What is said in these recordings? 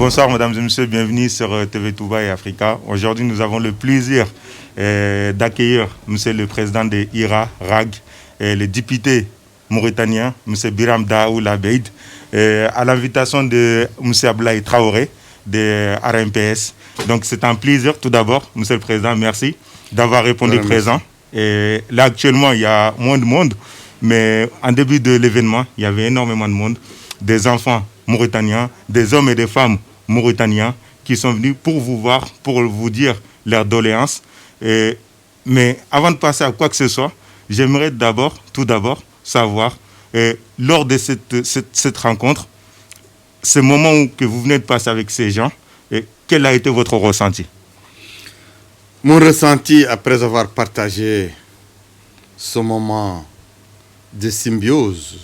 Bonsoir mesdames et messieurs, bienvenue sur TV Touba et Africa. Aujourd'hui nous avons le plaisir d'accueillir monsieur le président de IRA, RAG, et le député mauritanien, monsieur Biram Daoul Abeid, à l'invitation de monsieur Ablaye Traoré de RMPS. Donc c'est un plaisir tout d'abord, monsieur le président, merci d'avoir répondu présent. Et là actuellement il y a moins de monde, mais en début de l'événement il y avait énormément de monde, des enfants mauritaniens, des hommes et des femmes mauritaniens qui sont venus pour vous voir, pour vous dire leurs doléances. Mais avant de passer à quoi que ce soit, j'aimerais tout d'abord, savoir, lors de cette rencontre, ce moment que vous venez de passer avec ces gens, quel a été votre ressenti? Mon ressenti, après avoir partagé ce moment de symbiose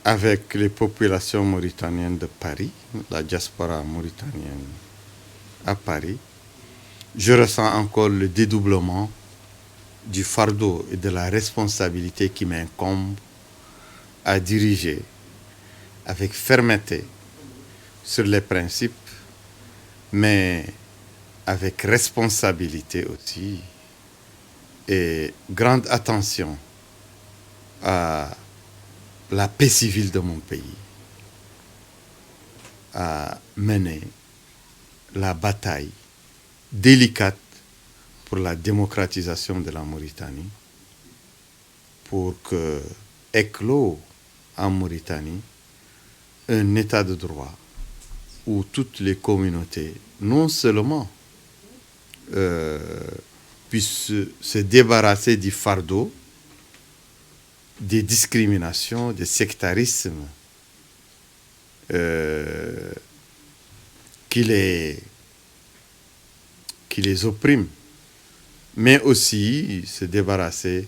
avec les populations mauritaniennes de Paris, la diaspora mauritanienne à Paris, je ressens encore le dédoublement du fardeau et de la responsabilité qui m'incombe à diriger avec fermeté sur les principes, mais avec responsabilité aussi et grande attention à la paix civile de mon pays, à mener la bataille délicate pour la démocratisation de la Mauritanie, pour que éclôt en Mauritanie un état de droit où toutes les communautés, non seulement puissent se débarrasser du fardeau, des discriminations, des sectarismes qui les oppriment, mais aussi se débarrasser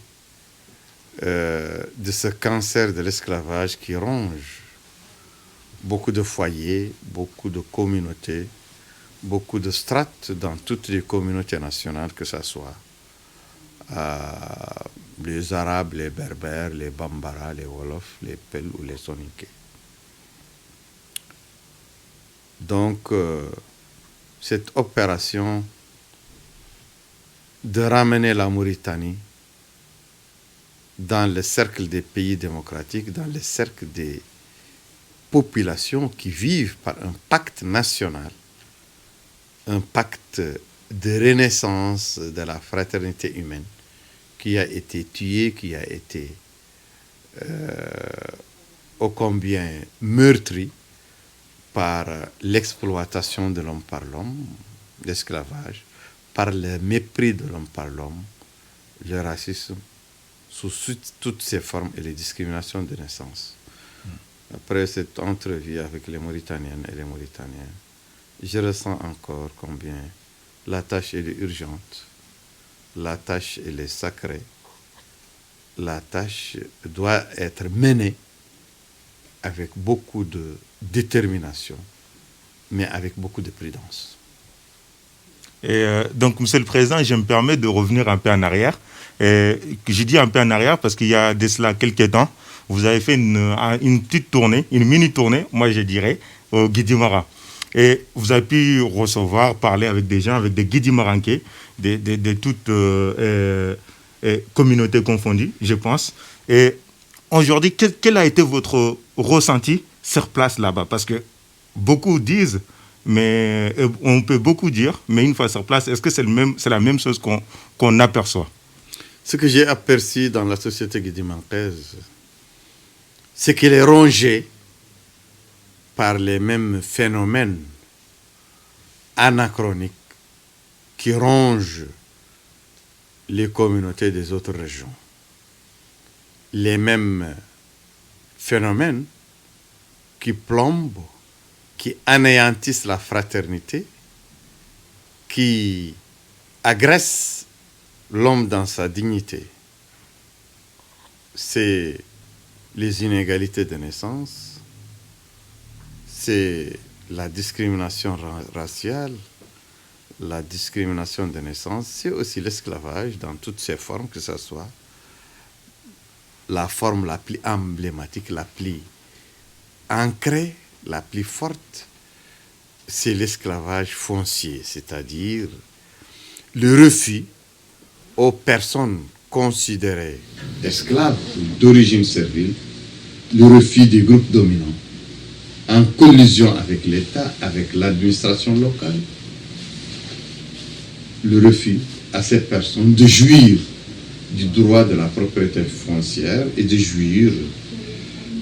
de ce cancer de l'esclavage qui ronge beaucoup de foyers, beaucoup de communautés, beaucoup de strates dans toutes les communautés nationales, que ce soit les Arabes, les Berbères, les Bambara, les Wolofs, les Peuls ou les Soninké. Donc, cette opération de ramener la Mauritanie dans le cercle des pays démocratiques, dans le cercle des populations qui vivent par un pacte national, un pacte de renaissance de la fraternité humaine, qui a été tué, qui a été ô combien meurtri par l'exploitation de l'homme par l'homme, l'esclavage, par le mépris de l'homme par l'homme, le racisme, sous toutes ses formes et les discriminations de naissance. Après cette entrevue avec les Mauritaniennes et les Mauritaniens, je ressens encore combien la tâche est urgente, la tâche elle est sacrée, la tâche doit être menée avec beaucoup de détermination, mais avec beaucoup de prudence. Et donc, Monsieur le Président, je me permets de revenir un peu en arrière. J'ai dit un peu en arrière parce qu'il y a de cela quelques temps, vous avez fait une petite tournée, une mini-tournée, moi je dirais, au Guidimara. Et vous avez pu recevoir, parler avec des gens, avec des Guidimaranké, de toutes communautés confondues, je pense. Et aujourd'hui, quel a été votre ressenti sur place là-bas? Parce que beaucoup disent, mais on peut beaucoup dire, mais une fois sur place, est-ce que c'est la même chose qu'on aperçoit? Ce que j'ai aperçu dans la société guidimankaise, c'est qu'elle est rongée par les mêmes phénomènes anachroniques qui rongent les communautés des autres régions. Les mêmes phénomènes qui plombent, qui anéantissent la fraternité, qui agressent l'homme dans sa dignité. C'est les inégalités de naissance, c'est la discrimination raciale, la discrimination de naissance, c'est aussi l'esclavage dans toutes ses formes, que ce soit la forme la plus emblématique, la plus ancrée, la plus forte, c'est l'esclavage foncier, c'est-à-dire le refus aux personnes considérées esclaves ou d'origine servile, le refus des groupes dominants, en collusion avec l'État, avec l'administration locale, le refus à cette personne de jouir du droit de la propriété foncière et de jouir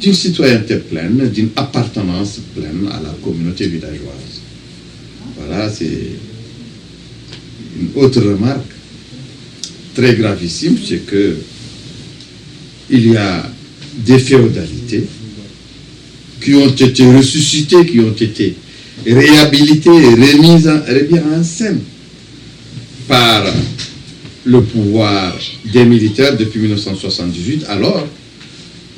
d'une citoyenneté pleine, d'une appartenance pleine à la communauté villageoise. Voilà, c'est une autre remarque très gravissime, c'est que il y a des féodalités qui ont été ressuscitées, qui ont été réhabilitées et remises en scène par le pouvoir des militaires depuis 1978, alors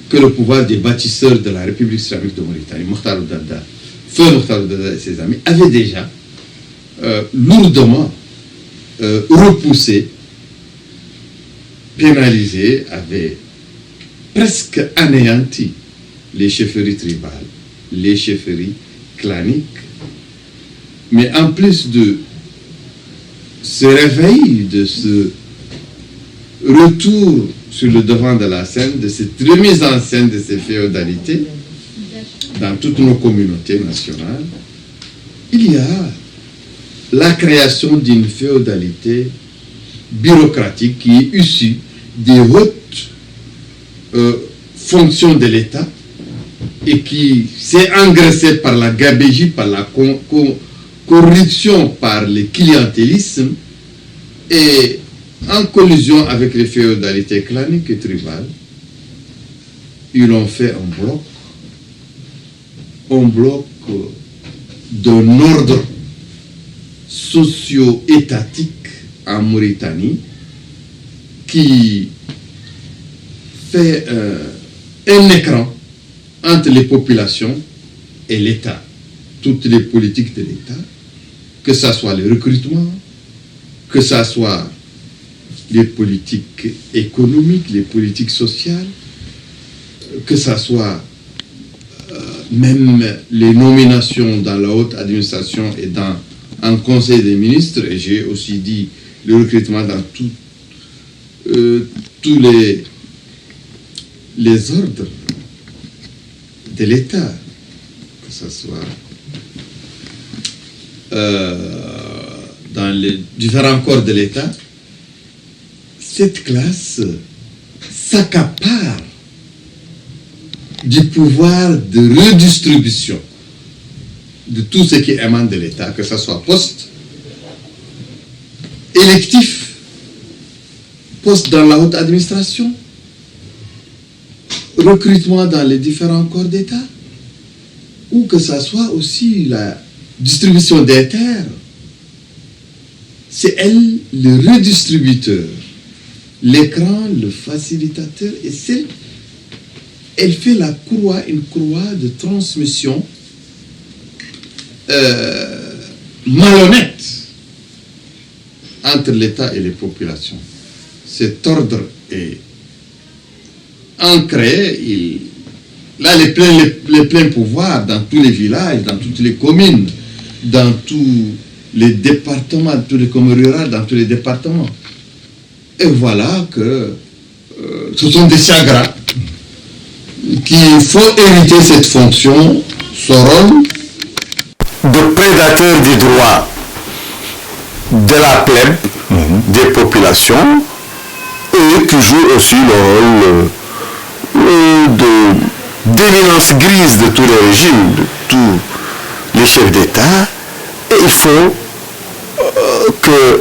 que le pouvoir des bâtisseurs de la République islamique de Mauritanie, Mokhtar Oudada, feu Mokhtar Oudada et ses amis, avaient déjà lourdement repoussé, pénalisé, avaient presque anéanti les chefferies tribales, les chefferies claniques. Mais en plus de ce réveil, de ce retour sur le devant de la scène, de cette remise en scène de ces féodalités dans toutes nos communautés nationales, il y a la création d'une féodalité bureaucratique qui est issue des hautes fonctions de l'État et qui s'est engraissée par la gabégie, par la corruption, par le clientélisme, et en collusion avec les féodalités claniques et tribales, ils ont fait un bloc d'un ordre socio-étatique en Mauritanie qui fait un écran entre les populations et l'État. Toutes les politiques de l'État, que ce soit le recrutement, que ce soit les politiques économiques, les politiques sociales, que ce soit même les nominations dans la haute administration et dans un conseil des ministres, et j'ai aussi dit le recrutement dans tous les ordres de l'État, que ce soit dans les différents corps de l'État, cette classe s'accapare du pouvoir de redistribution de tout ce qui émane de l'État, que ce soit poste électif, poste dans la haute administration, recrutement dans les différents corps d'État, ou que ce soit aussi la distribution des terres. C'est elle le redistributeur, l'écran, le facilitateur, et elle fait une croix de transmission malhonnête entre l'État et les populations. Cet ordre est ancré, il a les pleins pouvoirs dans tous les villages, dans toutes les communes, dans tous les départements, tous les communes rurales, dans tous les départements. Et voilà que ce sont des chagrins qu'il faut hériter cette fonction, ce rôle de prédateur du droit de la plèbe, des populations, et qui joue aussi le rôle d'éminence grise de tous les régimes, de tous les chefs d'État. Et il faut que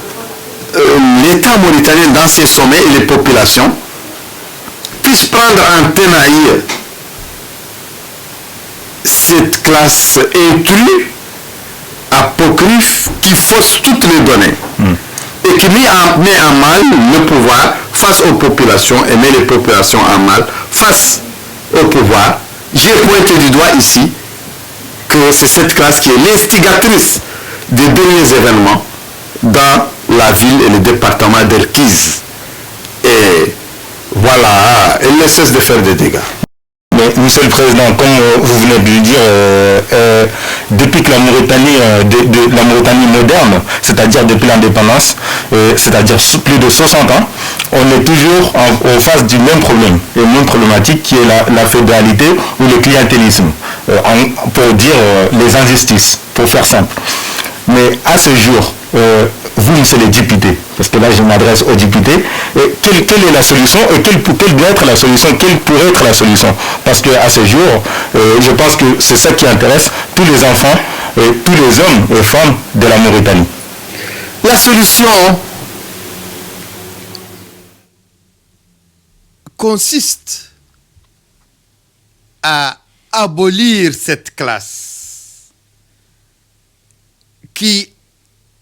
l'État mauritanien, dans ses sommets, et les populations puissent prendre en tenaille cette classe intrue, apocryphe, qui fausse toutes les données et qui met en mal le pouvoir face aux populations et met les populations en mal face au pouvoir. J'ai pointé du doigt ici que c'est cette classe qui est l'instigatrice des derniers événements dans la ville et le département d'Elkiz. Et voilà, elle ne cesse de faire des dégâts. Mais, Monsieur le Président, comme vous venez de le dire, depuis que la Mauritanie, la Mauritanie moderne, c'est-à-dire depuis l'indépendance, c'est-à-dire plus de 60 ans, on est toujours en face du même problème, la même problématique qui est la féodalité ou le clientélisme, pour dire les injustices, pour faire simple. Mais à ce jour, vous, monsieur les députés, parce que là je m'adresse aux députés, quelle est la solution et quelle doit être la solution, quelle pourrait être la solution? Parce qu'à ce jour, je pense que c'est ça qui intéresse tous les enfants, tous les hommes et femmes de la Mauritanie. La solution consiste à abolir cette classe qui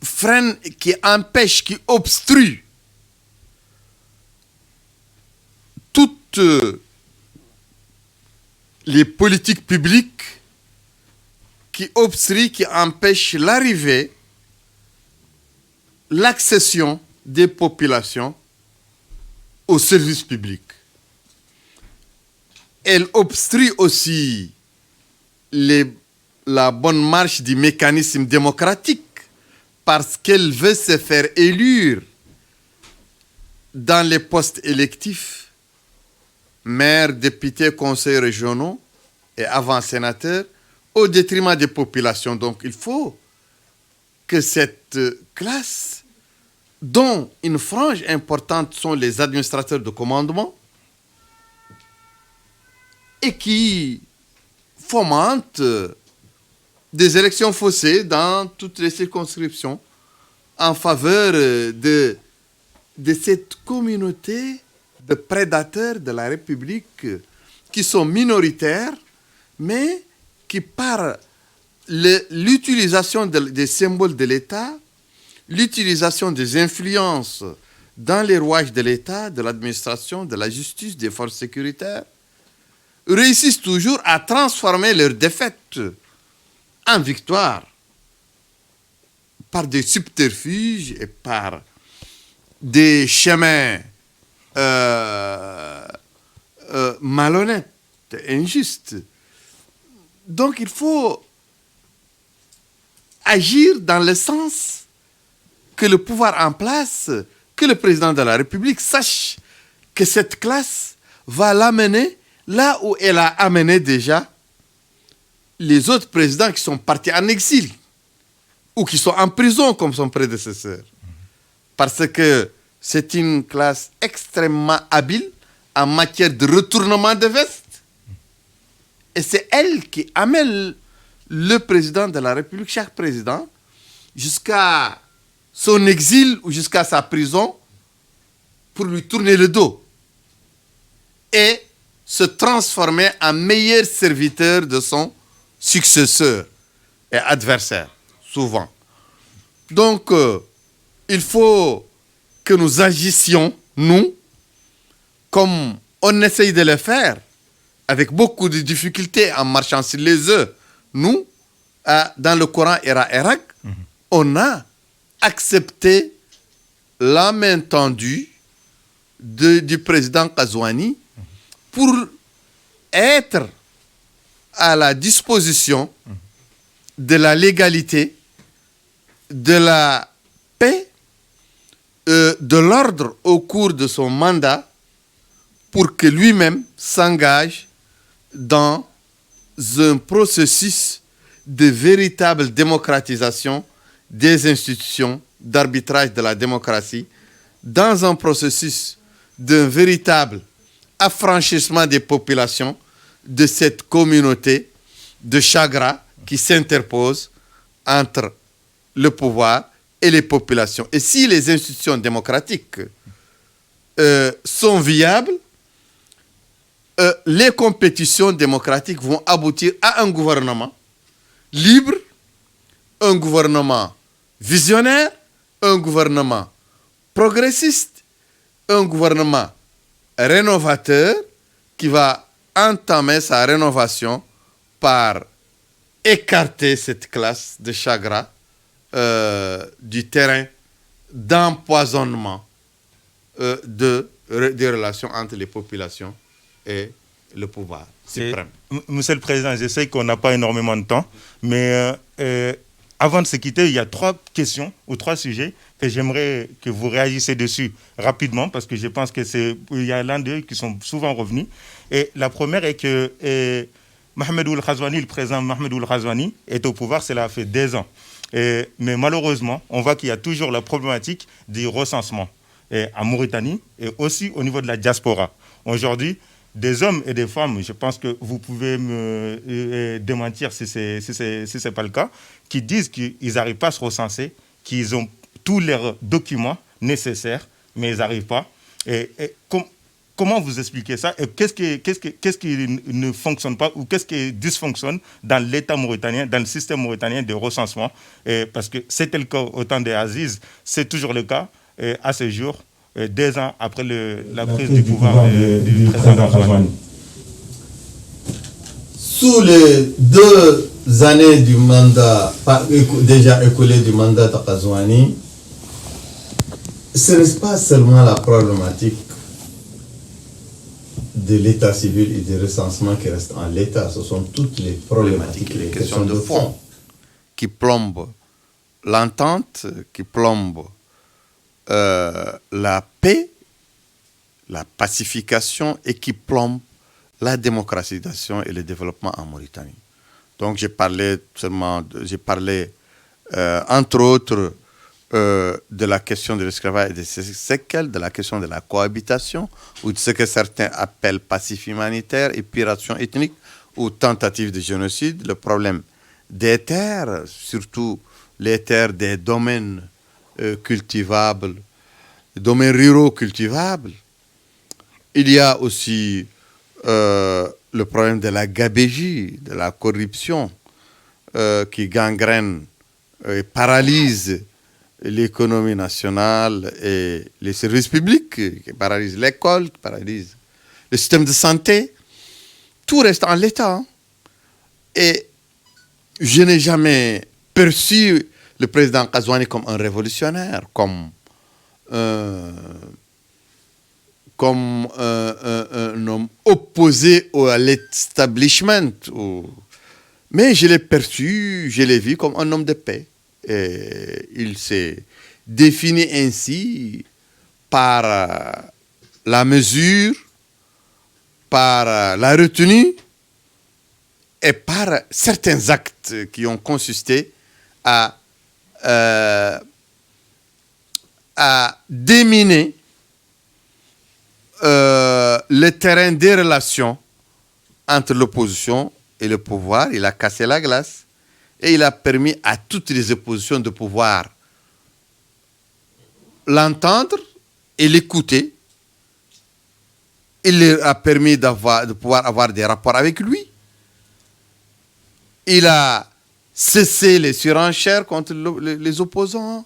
freine, qui empêche, qui obstrue toutes les politiques publiques, qui obstrue, qui empêche l'arrivée, l'accession des populations aux services publics. Elle obstrue aussi la bonne marche du mécanisme démocratique parce qu'elle veut se faire élire dans les postes électifs, maires, députés, conseils régionaux et avant sénateurs, au détriment des populations. Donc il faut que cette classe, dont une frange importante sont les administrateurs de commandement, et qui fomentent des élections faussées dans toutes les circonscriptions en faveur de cette communauté de prédateurs de la République qui sont minoritaires, mais qui, par l'utilisation des symboles de l'État, l'utilisation des influences dans les rouages de l'État, de l'administration, de la justice, des forces sécuritaires, réussissent toujours à transformer leurs défaites en victoire par des subterfuges et par des chemins malhonnêtes, injustes. Donc il faut agir dans le sens que le pouvoir en place, que le président de la République sache que cette classe va l'amener là où elle a amené déjà les autres présidents qui sont partis en exil ou qui sont en prison comme son prédécesseur. Parce que c'est une classe extrêmement habile en matière de retournement de veste. Et c'est elle qui amène le président de la République, chaque président, jusqu'à son exil ou jusqu'à sa prison pour lui tourner le dos et se transformer en meilleur serviteur de son successeur et adversaire, souvent. Donc, il faut que nous agissions, nous, comme on essaye de le faire, avec beaucoup de difficultés en marchant sur les œufs. Nous, dans le Coran Irak, on a accepté la main tendue du président Ghazouani pour être à la disposition de la légalité, de la paix, de l'ordre au cours de son mandat, pour que lui-même s'engage dans un processus de véritable démocratisation des institutions d'arbitrage de la démocratie, dans un processus d'un véritable affranchissement des populations de cette communauté de Chagra qui s'interpose entre le pouvoir et les populations. Et si les institutions démocratiques sont viables, les compétitions démocratiques vont aboutir à un gouvernement libre, un gouvernement visionnaire, un gouvernement progressiste, un gouvernement rénovateur qui va entamer sa rénovation par écarter cette classe de Chagra du terrain d'empoisonnement des relations entre les populations et le pouvoir suprême. Monsieur le Président, je sais qu'on n'a pas énormément de temps, mais avant de se quitter, il y a 3 questions ou 3 sujets que j'aimerais que vous réagissiez dessus rapidement, parce que je pense qu'il y a l'un d'eux qui sont souvent revenus. Et la première est que Mohamed Ould Ghazouani, le président Mohamed Ould Ghazouani, est au pouvoir, cela fait 2 ans. Mais malheureusement, on voit qu'il y a toujours la problématique du recensement en Mauritanie et aussi au niveau de la diaspora. Aujourd'hui, des hommes et des femmes, je pense que vous pouvez me démentir si ce n'est pas le cas, qui disent qu'ils n'arrivent pas à se recenser, qu'ils ont tous leurs documents nécessaires, mais ils n'arrivent pas. Comment vous expliquez ça? Et qu'est-ce qui ne fonctionne pas ou qu'est-ce qui dysfonctionne dans l'État mauritanien, dans le système mauritanien de recensement? Parce que c'était le cas au temps des Aziz, c'est toujours le cas à ce jour, 2 ans après la prise du pouvoir du président Ghazouani. Sous les 2 années du mandat, déjà écoulé du mandat de Ghazouani, ce n'est pas seulement la problématique de l'état civil et du recensement qui reste en l'état, ce sont toutes les problématiques, les questions de fond qui plombent l'entente, qui plombent la paix, la pacification et qui plombent la démocratisation et le développement en Mauritanie. Donc j'ai parlé entre autres de la question de l'esclavage et de ses séquelles, de la question de la cohabitation, ou de ce que certains appellent passif humanitaire, épuration ethnique, ou tentative de génocide, le problème des terres, surtout les terres des domaines cultivables, des domaines ruraux cultivables. Il y a aussi le problème de la gabégie, de la corruption, qui gangrène et paralyse l'économie nationale et les services publics, qui paralysent l'école, qui paralysent le système de santé. Tout reste en l'état. Hein. Et je n'ai jamais perçu le président Ghazouani comme un révolutionnaire, comme un homme opposé à l'establishment. Mais je l'ai perçu, je l'ai vu comme un homme de paix. Et il s'est défini ainsi par la mesure, par la retenue et par certains actes qui ont consisté à déminer le terrain des relations entre l'opposition et le pouvoir. Il a cassé la glace. Et il a permis à toutes les oppositions de pouvoir l'entendre et l'écouter. Il leur a permis de pouvoir avoir des rapports avec lui. Il a cessé les surenchères contre les opposants,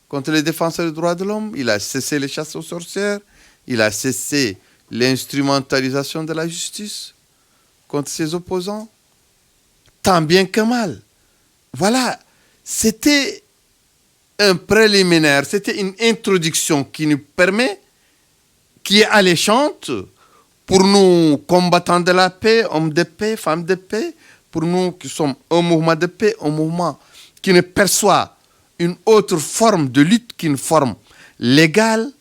contre les défenseurs des droits de l'homme. Il a cessé les chasses aux sorcières. Il a cessé l'instrumentalisation de la justice contre ses opposants. Tant bien que mal. Voilà, c'était un préliminaire, c'était une introduction qui nous permet, qui est alléchante pour nous combattants de la paix, hommes de paix, femmes de paix, pour nous qui sommes un mouvement de paix, un mouvement qui ne perçoit une autre forme de lutte qu'une forme légale,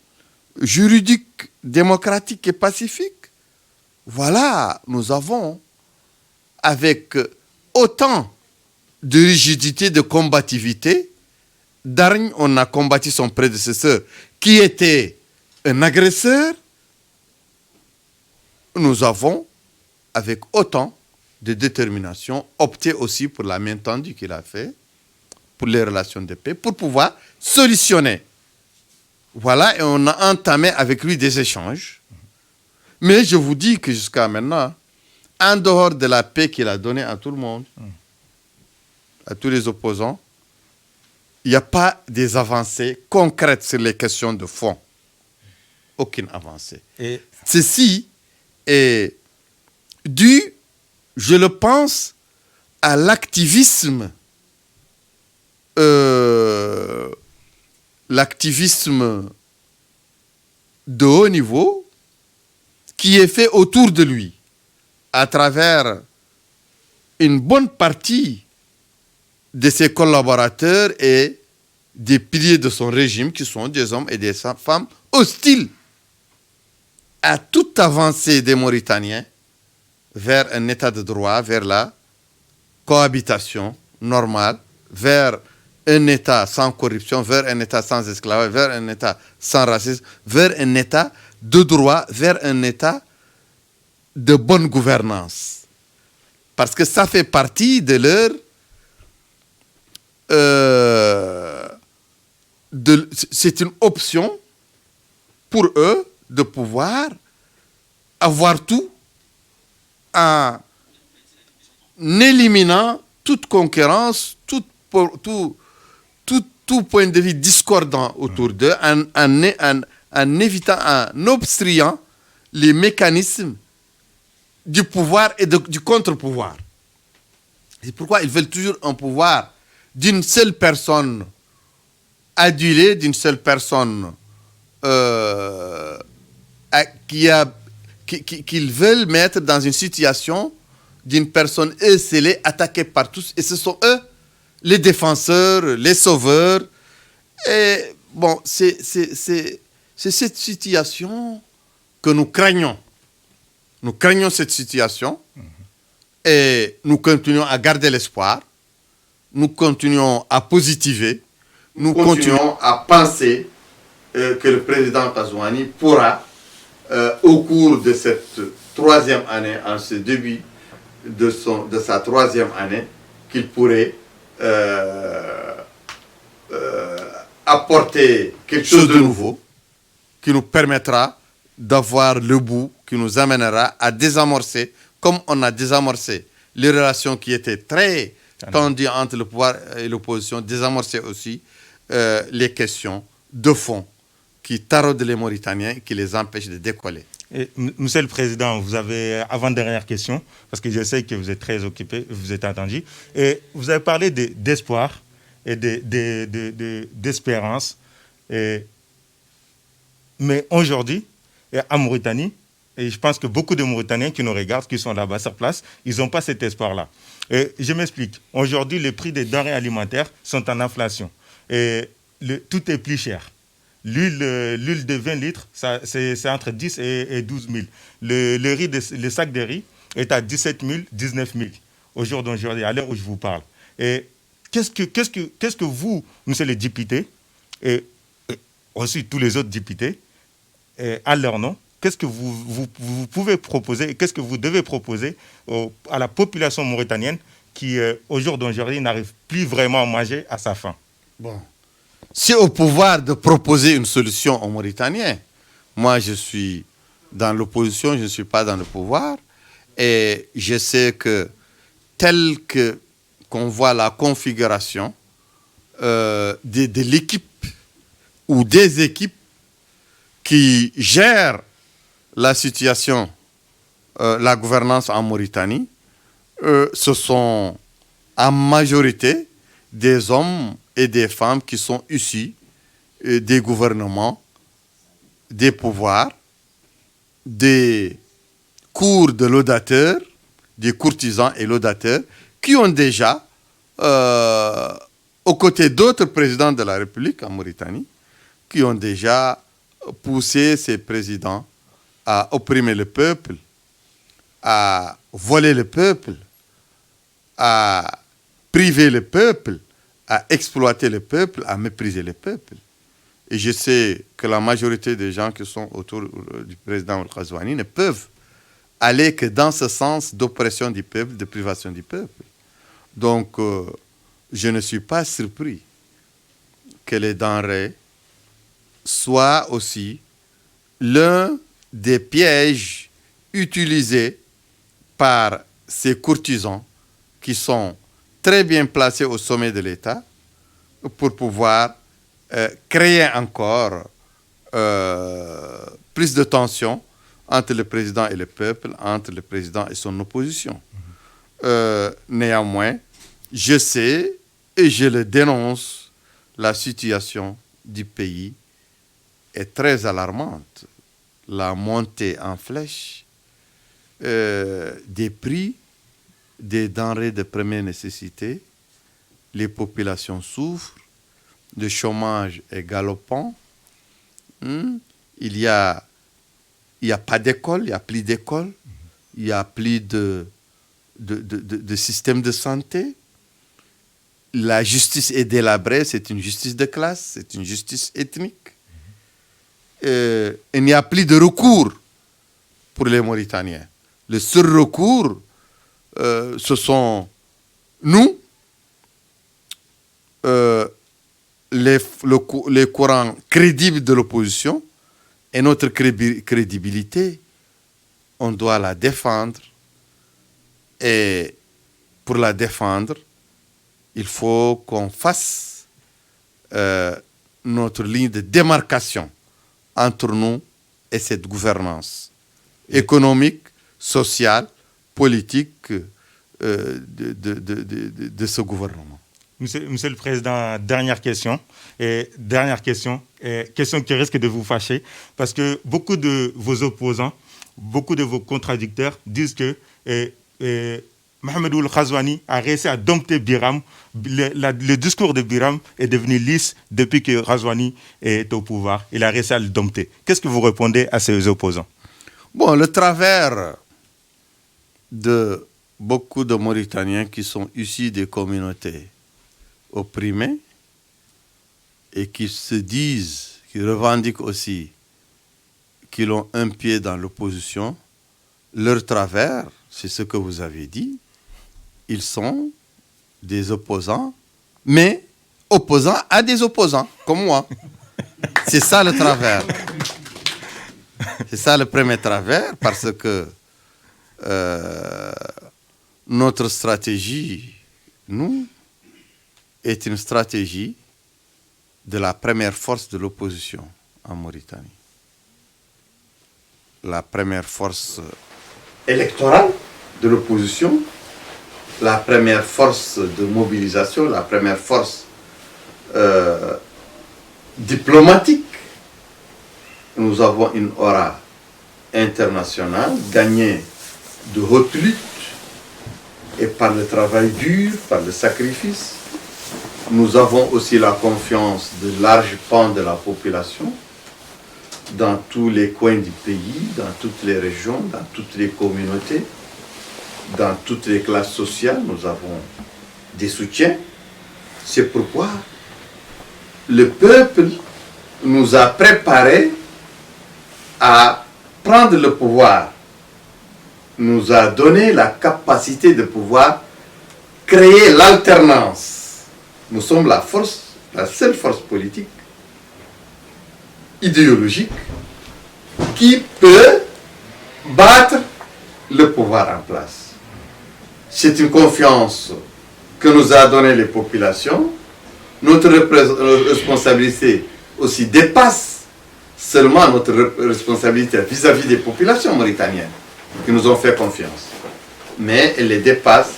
juridique, démocratique et pacifique. Voilà, nous avons, avec autant de rigidité, de combativité. D'Argne, on a combattu son prédécesseur qui était un agresseur. Nous avons, avec autant de détermination, opté aussi pour la main tendue qu'il a fait, pour les relations de paix, pour pouvoir solutionner. Voilà, et on a entamé avec lui des échanges. Mais je vous dis que jusqu'à maintenant, en dehors de la paix qu'il a donnée à tout le monde, à tous les opposants, il n'y a pas des avancées concrètes sur les questions de fond. Aucune avancée. Et ceci est dû, je le pense, à l'activisme de haut niveau qui est fait autour de lui. à travers une bonne partie de ses collaborateurs et des piliers de son régime qui sont des hommes et des femmes hostiles à toute avancée des Mauritaniens vers un état de droit, vers la cohabitation normale, vers un état sans corruption, vers un état sans esclavage, vers un état sans racisme, vers un état de droit, vers un état de bonne gouvernance. Parce que ça fait partie de leur... c'est une option pour eux de pouvoir avoir tout en éliminant toute concurrence, tout point de vue discordant autour d'eux, en évitant, en obstruant les mécanismes du pouvoir et du contre-pouvoir. C'est pourquoi ils veulent toujours un pouvoir d'une seule personne adulée, d'une seule personne qu'ils veulent mettre dans une situation d'une personne esselée, attaquée par tous. Et ce sont eux, les défenseurs, les sauveurs. Et bon, c'est cette situation que nous craignons. Nous craignons cette situation et nous continuons à garder l'espoir. Nous continuons à positiver. Nous continuons à penser que le président Kazouani pourra, au cours de cette troisième année, en ce début de sa troisième année, qu'il pourrait apporter quelque chose de nouveau qui nous permettra d'avoir le bout, qui nous amènera à désamorcer, comme on a désamorcé les relations qui étaient très tendues entre le pouvoir et l'opposition, désamorcer aussi les questions de fond qui taraudent les Mauritaniens et qui les empêchent de décoller. Et, Monsieur le Président, vous avez avant-dernière question, parce que je sais que vous êtes très occupé, vous êtes attendu. Et vous avez parlé d'espoir et d'espérance. Mais aujourd'hui, en Mauritanie, et je pense que beaucoup de Mauritaniens qui nous regardent, qui sont là-bas sur place, ils n'ont pas cet espoir-là. Et je m'explique. Aujourd'hui, les prix des denrées alimentaires sont en inflation. Et tout est plus cher. L'huile de 20 litres, c'est entre 10 et 12 000. Le sac de riz est à 17 000, 19 000 aujourd'hui, à l'heure où je vous parle. Et qu'est-ce que vous, monsieur le député, et aussi tous les autres députés, à leur nom, qu'est-ce que vous pouvez proposer et qu'est-ce que vous devez proposer à la population mauritanienne qui, au jour d'aujourd'hui, n'arrive plus vraiment à manger à sa faim? Bon. C'est au pouvoir de proposer une solution aux Mauritaniens. Moi, je suis dans l'opposition, je ne suis pas dans le pouvoir. Et je sais que tel qu'on voit la configuration de l'équipe ou des équipes qui gèrent la situation, la gouvernance en Mauritanie, ce sont en majorité des hommes et des femmes qui sont issus des gouvernements, des pouvoirs, des cours de laudateurs, des courtisans et laudateurs, qui ont déjà, aux côtés d'autres présidents de la République en Mauritanie, qui ont déjà poussé ces présidents à opprimer le peuple, à voler le peuple, à priver le peuple, à exploiter le peuple, à mépriser le peuple. Et je sais que la majorité des gens qui sont autour du président Al-Ghazouani ne peuvent aller que dans ce sens d'oppression du peuple, de privation du peuple. Donc, je ne suis pas surpris que les denrées soient aussi l'un des pièges utilisés par ces courtisans qui sont très bien placés au sommet de l'État pour pouvoir créer encore plus de tensions entre le président et le peuple, entre le président et son opposition. Néanmoins, je sais et je le dénonce, la situation du pays est très alarmante. La montée en flèche des prix des denrées de première nécessité. Les populations souffrent, le chômage est galopant. Il y a pas d'école, il n'y a plus d'école, il n'y a plus de système de santé. La justice est délabrée, c'est une justice de classe, c'est une justice ethnique. Il n'y a plus de recours pour les Mauritaniens. Le seul recours, ce sont nous, les courants crédibles de l'opposition, et notre crédibilité, on doit la défendre. Et pour la défendre, il faut qu'on fasse notre ligne de démarcation entre nous et cette gouvernance économique, sociale, politique de ce gouvernement. Monsieur le Président, dernière question. Question qui risque de vous fâcher, parce que beaucoup de vos opposants, beaucoup de vos contradicteurs disent que Mohamed Ould Ghazouani a réussi à dompter Biram. Le discours de Biram est devenu lisse depuis que Ghazouani est au pouvoir. Il a réussi à le dompter. Qu'est-ce que vous répondez à ces opposants? Bon, le travers de beaucoup de Mauritaniens qui sont issus des communautés opprimés et qui se disent, qui revendiquent aussi qu'ils ont un pied dans l'opposition, leur travers, c'est ce que vous avez dit, ils sont des opposants, mais opposants à des opposants, comme moi. C'est ça le travers. C'est ça le premier travers, parce que notre stratégie, nous, est une stratégie de la première force de l'opposition en Mauritanie. La première force électorale de l'opposition, la première force de mobilisation, la première force diplomatique. Nous avons une aura internationale gagnée de haute lutte et par le travail dur, par le sacrifice. Nous avons aussi la confiance de larges pans de la population dans tous les coins du pays, dans toutes les régions, dans toutes les communautés, dans toutes les classes sociales. Nous avons des soutiens. C'est pourquoi le peuple nous a préparés à prendre le pouvoir, nous a donné la capacité de pouvoir créer l'alternance. Nous sommes la seule force politique, idéologique, qui peut battre le pouvoir en place. C'est une confiance que nous a donnée les populations. Notre responsabilité aussi dépasse seulement notre responsabilité vis-à-vis des populations mauritaniennes qui nous ont fait confiance. Mais elle les dépasse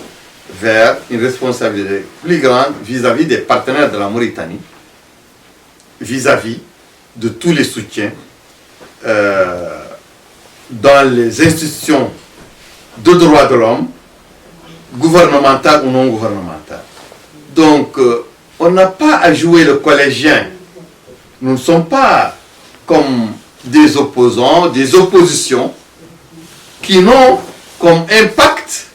vers une responsabilité plus grande vis-à-vis des partenaires de la Mauritanie, vis-à-vis de tous les soutiens dans les institutions de droits de l'homme, gouvernementales ou non gouvernementales. Donc, on n'a pas à jouer le collégien. Nous ne sommes pas comme des opposants, des oppositions qui n'ont comme impact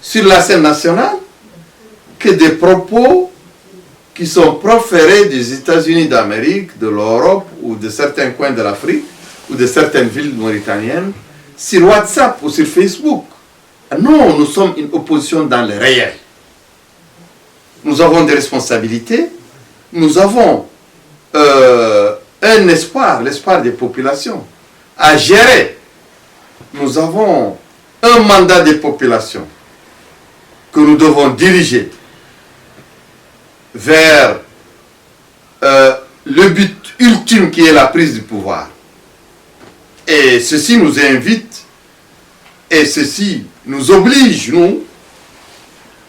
sur la scène nationale que des propos qui sont proférés des États-Unis d'Amérique, de l'Europe ou de certains coins de l'Afrique ou de certaines villes mauritaniennes sur WhatsApp ou sur Facebook. Non, nous sommes une opposition dans le réel. Nous avons des responsabilités, nous avons un espoir, l'espoir des populations à gérer. Nous avons un mandat des populations que nous devons diriger vers le but ultime qui est la prise du pouvoir. Et ceci nous invite et ceci nous oblige, nous,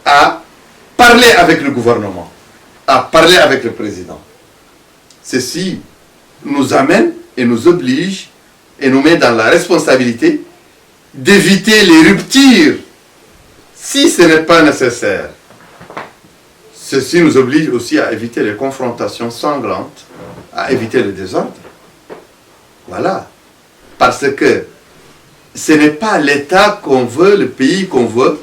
à parler avec le gouvernement, à parler avec le président. Ceci nous amène et nous oblige et nous met dans la responsabilité d'éviter les ruptures si ce n'est pas nécessaire. Ceci nous oblige aussi à éviter les confrontations sanglantes, à éviter le désordre. Voilà. Parce que ce n'est pas l'État qu'on veut, le pays qu'on veut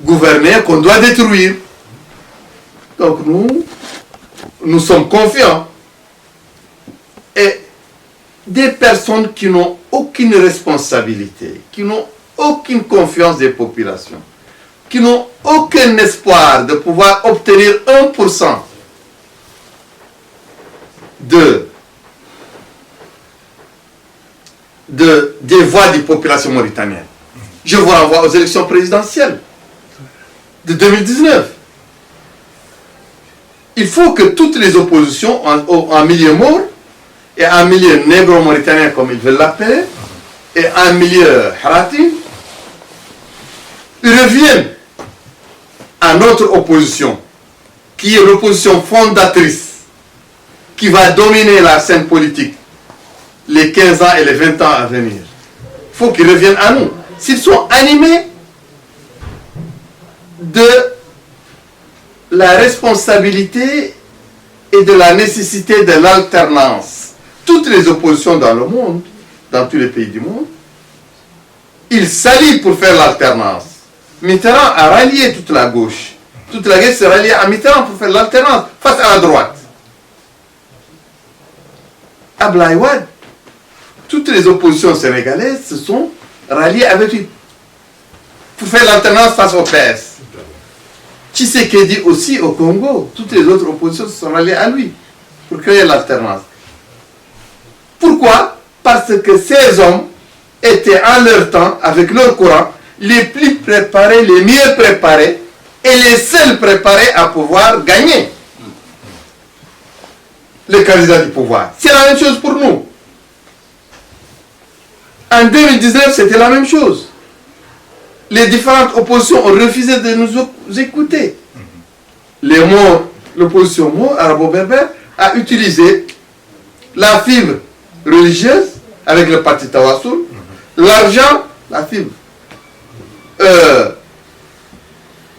gouverner, qu'on doit détruire. Donc nous sommes confiants. Et des personnes qui n'ont aucune responsabilité, qui n'ont aucune confiance des populations, qui n'ont aucun espoir de pouvoir obtenir 1% des voix des populations mauritaniennes. Je vous renvoie aux élections présidentielles de 2019. Il faut que toutes les oppositions en milieu maure et en milieu négro-mauritanien, comme ils veulent l'appeler, et en milieu harati, reviennent à notre opposition, qui est l'opposition fondatrice, qui va dominer la scène politique les 15 ans et les 20 ans à venir. Il faut qu'ils reviennent à nous. S'ils sont animés de la responsabilité et de la nécessité de l'alternance. Toutes les oppositions dans le monde, dans tous les pays du monde, ils s'allient pour faire l'alternance. Mitterrand a rallié toute la gauche. Toute la gauche s'est ralliée à Mitterrand pour faire l'alternance face à la droite. À Blaïwad, toutes les oppositions sénégalaises se sont ralliées avec lui pour faire l'alternance face au PS. Tshisekedi aussi au Congo, toutes les autres oppositions se sont ralliées à lui pour créer l'alternance. Pourquoi? Parce que ces hommes étaient en leur temps, avec leur courant, les plus préparés, les mieux préparés et les seuls préparés à pouvoir gagner le candidat du pouvoir. C'est la même chose pour nous. En 2019, c'était la même chose. Les différentes oppositions ont refusé de nous écouter. L'opposition arabo-berbère a utilisé la fibre religieuse avec le parti Tawassoul, l'argent, la fibre,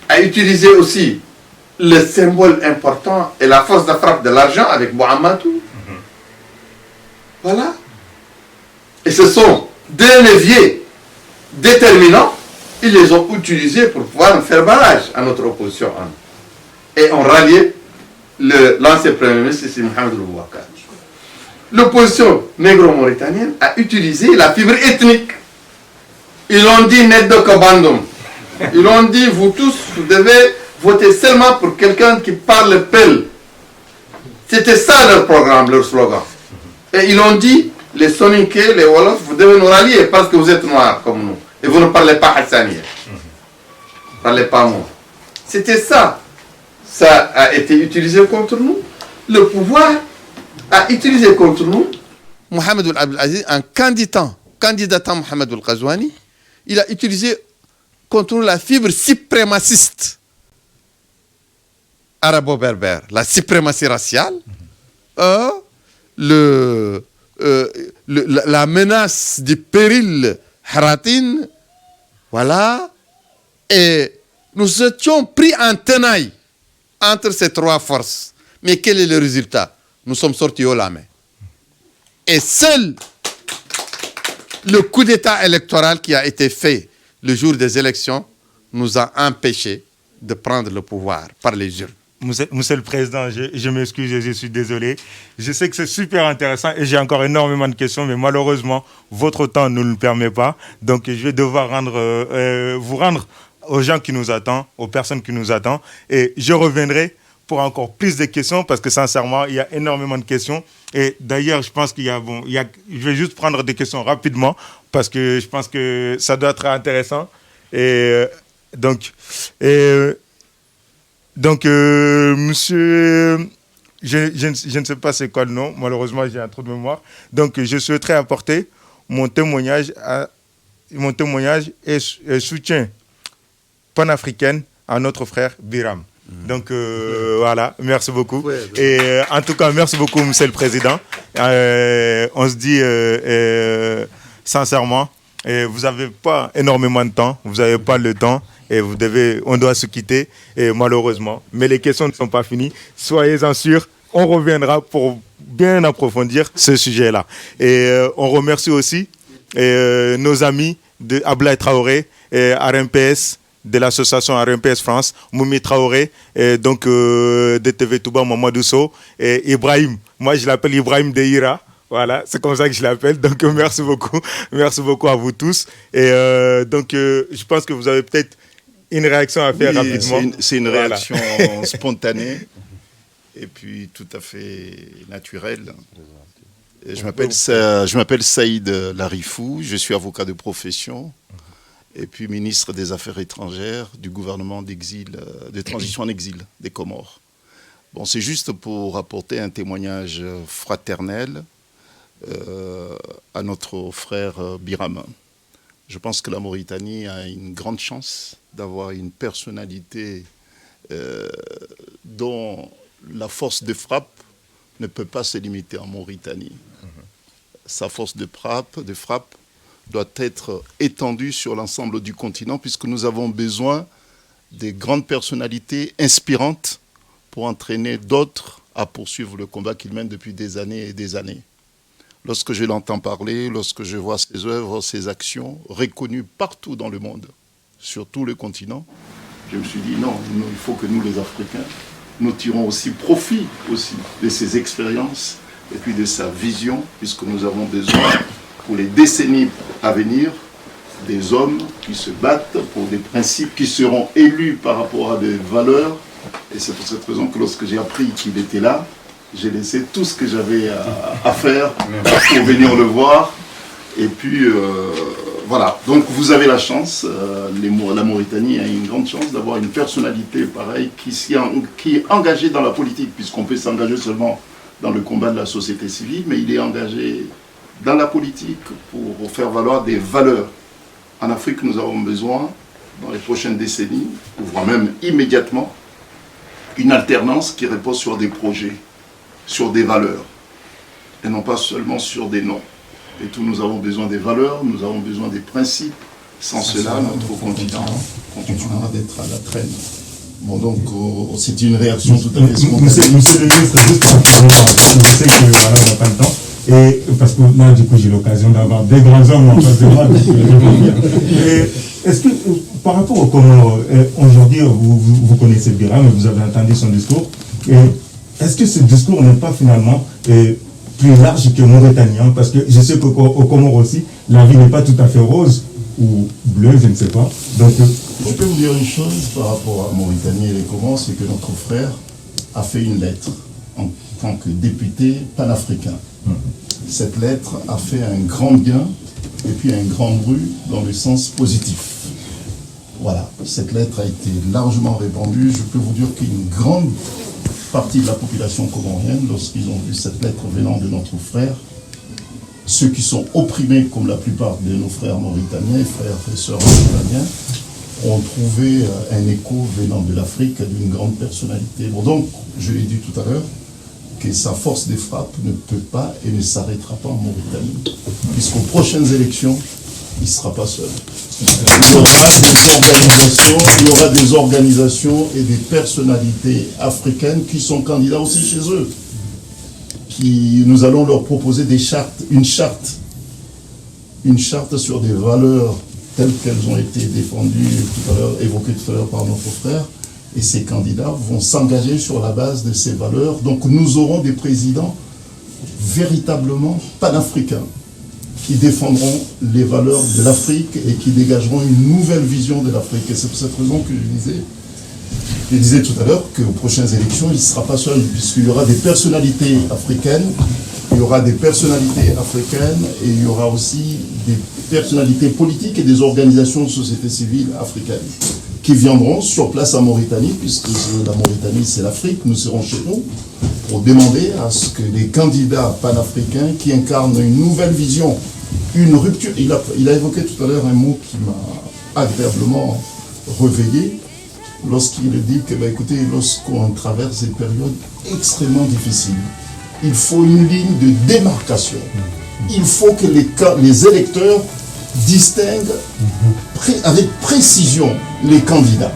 a utilisé aussi le symbole important et la force de frappe de l'argent avec Mohamedou. Voilà. Et ce sont deux leviers déterminants. Ils les ont utilisés pour pouvoir faire barrage à notre opposition. Et ont rallié l'ancien Premier ministre, c'est Mohamed Boubacar. L'opposition négro-mauritanienne a utilisé la fibre ethnique. Ils ont dit net de Kabandum. Ils ont dit, vous tous, vous devez voter seulement pour quelqu'un qui parle Peul. C'était ça leur programme, leur slogan. Et ils ont dit, les Soninké, les Wolofs, vous devez nous rallier parce que vous êtes noirs comme nous. Et vous ne parlez pas Hassaniya. Vous ne parlez pas moi. C'était ça. Ça a été utilisé contre nous. Le pouvoir a utilisé contre nous Mohamed Ould Abdel Aziz en candidatant Mohamed Ould Ghazouani. Il a utilisé contre nous la fibre suprémaciste arabo-berbère, la suprématie raciale, la menace du péril haratine, voilà, et nous étions pris en tenaille entre ces trois forces. Mais quel est le résultat? Nous sommes sortis haut la main. Et seul le coup d'État électoral qui a été fait le jour des élections nous a empêchés de prendre le pouvoir par les urnes. Monsieur le Président, je m'excuse, je suis désolé. Je sais que c'est super intéressant et j'ai encore énormément de questions, mais malheureusement, votre temps ne le permet pas. Donc, je vais devoir vous rendre aux gens qui nous attendent, aux personnes qui nous attendent. Et je reviendrai pour encore plus de questions parce que sincèrement, il y a énormément de questions. Et d'ailleurs, je pense je vais juste prendre des questions rapidement parce que je pense que ça doit être intéressant. Et donc, monsieur, je ne sais pas c'est quoi le nom, malheureusement j'ai un trou de mémoire. Donc, je souhaiterais apporter mon témoignage et soutien panafricain à notre frère Biram. Donc, voilà, merci beaucoup. Ouais, et en tout cas, merci beaucoup, monsieur le Président. On se dit sincèrement, Et vous n'avez pas énormément de temps, vous n'avez pas le temps et on doit se quitter et malheureusement. Mais les questions ne sont pas finies. Soyez-en sûrs, on reviendra pour bien approfondir ce sujet-là. Et on remercie aussi nos amis de Ablaye Traoré et RMPS, de l'association RMPS France, Moumi Traoré, et donc de TV Touba, Mamadou Sow, et Ibrahim. Moi, je l'appelle Ibrahim de Ira. Voilà, c'est comme ça que je l'appelle. Donc, merci beaucoup à vous tous. Et je pense que vous avez peut-être une réaction à faire rapidement. C'est une réaction spontanée et puis tout à fait naturelle. Je m'appelle Saïd Larifou, je suis avocat de profession et puis ministre des Affaires étrangères du gouvernement d'exil, de transition en exil des Comores. Bon, c'est juste pour apporter un témoignage fraternel à notre frère Biram. Je pense que la Mauritanie a une grande chance d'avoir une personnalité dont la force de frappe ne peut pas se limiter en Mauritanie. Sa force de frappe doit être étendue sur l'ensemble du continent puisque nous avons besoin des grandes personnalités inspirantes pour entraîner d'autres à poursuivre le combat qu'ils mènent depuis des années et des années. Lorsque je l'entends parler, lorsque je vois ses œuvres, ses actions, reconnues partout dans le monde, sur tout le continent, je me suis dit non, il faut que nous les Africains, nous tirons aussi profit aussi de ses expériences et puis de sa vision, puisque nous avons besoin pour les décennies à venir des hommes qui se battent pour des principes qui seront élus par rapport à des valeurs. Et c'est pour cette raison que lorsque j'ai appris qu'il était là, j'ai laissé tout ce que j'avais à faire pour venir le voir. Et puis, voilà. Donc, vous avez la chance, la Mauritanie a une grande chance d'avoir une personnalité pareille qui est engagée dans la politique, puisqu'on peut s'engager seulement dans le combat de la société civile, mais il est engagé dans la politique pour faire valoir des valeurs. En Afrique, nous avons besoin, dans les prochaines décennies, voire même immédiatement, une alternance qui repose sur des projets, sur des valeurs, et non pas seulement sur des noms. Et tout, nous avons besoin des valeurs, nous avons besoin des principes. Sans cela, notre continent continuera d'être à la traîne. Bon, donc, c'est une réaction tout à fait spontanée. Monsieur le ministre, juste je sais que voilà, on n'a pas le temps. Et parce que là, du coup, j'ai l'occasion d'avoir des grands hommes en face de moi. Est-ce que, par rapport au Comores, aujourd'hui, vous connaissez Biram, vous avez entendu son discours. Est-ce que ce discours n'est pas finalement plus large que mauritanien? Parce que je sais qu'au Comores aussi, la vie n'est pas tout à fait rose ou bleue, je ne sais pas. Donc, je peux vous dire une chose par rapport à Mauritanie et les Comores, c'est que notre frère a fait une lettre en tant que député panafricain. Cette lettre a fait un grand bien et puis un grand bruit dans le sens positif. Voilà, cette lettre a été largement répandue. Je peux vous dire qu'une grande partie de la population comorienne, lorsqu'ils ont vu cette lettre venant de notre frère, ceux qui sont opprimés, comme la plupart de nos frères mauritaniens, frères et sœurs mauritaniens, ont trouvé un écho venant de l'Afrique d'une grande personnalité. Bon, donc, je l'ai dit tout à l'heure, que sa force de frappe ne peut pas et ne s'arrêtera pas en Mauritanie, puisqu'aux prochaines élections, il ne sera pas seul. Il y aura des organisations et des personnalités africaines qui sont candidats aussi chez eux. Nous allons leur proposer une charte sur des valeurs telles qu'elles ont été défendues tout à l'heure, évoquées tout à l'heure par notre frère. Et ces candidats vont s'engager sur la base de ces valeurs. Donc nous aurons des présidents véritablement panafricains qui défendront les valeurs de l'Afrique et qui dégageront une nouvelle vision de l'Afrique. Et c'est pour cette raison que je disais tout à l'heure qu'aux prochaines élections, il ne sera pas seul, puisqu'il y aura des personnalités africaines, et il y aura aussi des personnalités politiques et des organisations de société civile africaines qui viendront sur place en Mauritanie, puisque la Mauritanie c'est l'Afrique, nous serons chez nous, pour demander à ce que les candidats panafricains qui incarnent une nouvelle vision, une rupture, il a évoqué tout à l'heure un mot qui m'a agréablement réveillé, lorsqu'il dit que, écoutez, lorsqu'on traverse des périodes extrêmement difficiles, il faut une ligne de démarcation. Il faut que les électeurs distingue avec précision les candidats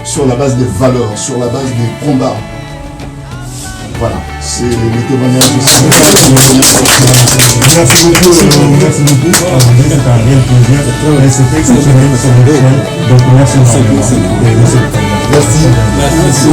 sur la base des valeurs, sur la base des combats. Voilà, c'est les témoignages de Merci beaucoup. C'est un réel plaisir. Et c'était exceptionnel. Donc merci. Merci.